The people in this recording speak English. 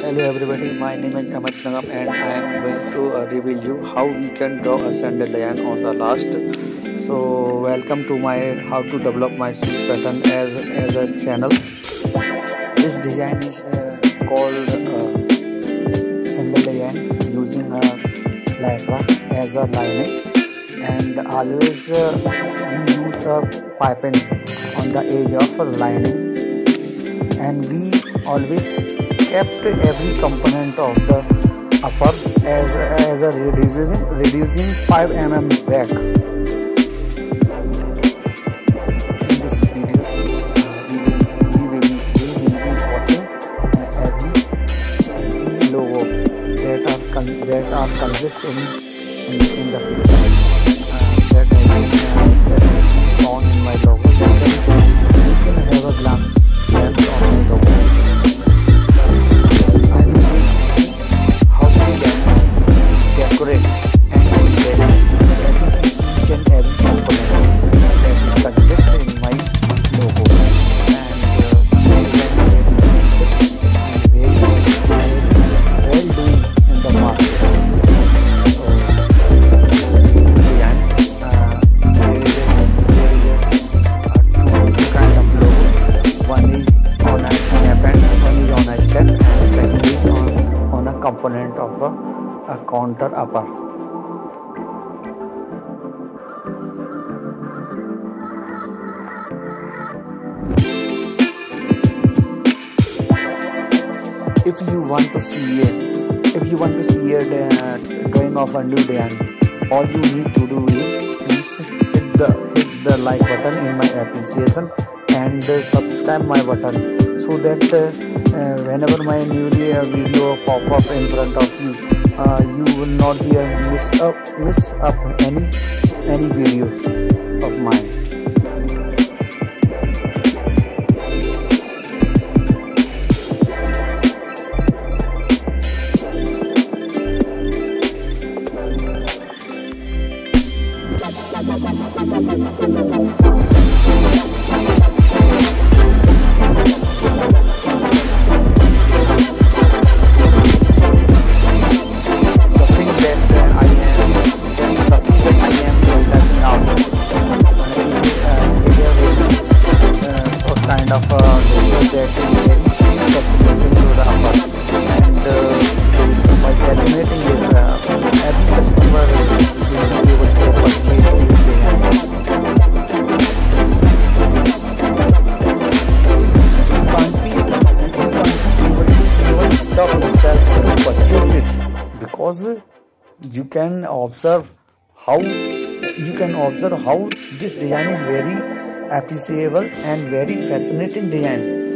Hello everybody, my name is Ahmed Nagam and I am going to reveal you how we can draw a sandal lion on the last. So welcome to my how to develop my Swiss pattern as a channel. This design is called sandal lion using a lycra as a lining, and always we use a piping on the edge of a lining, and we always kept every component of the upper as a reducing 5 back. In this video, we will be watching every logo that are consist in the picture that I can shown in my logo. You can have a glance on my logo. Decorate and embellish each and every component that consists in my logo, and very well doing in the market. So this design, there is two kind of logo. One is on a snap and one is on a step, and second is on a component of a counter upper. If you want to see a drawing of a new design, all you need to do is please hit the like button in my appreciation and subscribe my button, so that whenever my new video pop up in front of you, you will not be miss up any video of mine. Kind of video that is very fascinating to the upper, and by fascinating is every customer will be able to purchase this design. You can't be able to stop yourself to purchase it, because you can observe how this design is very appreciable and very fascinating design.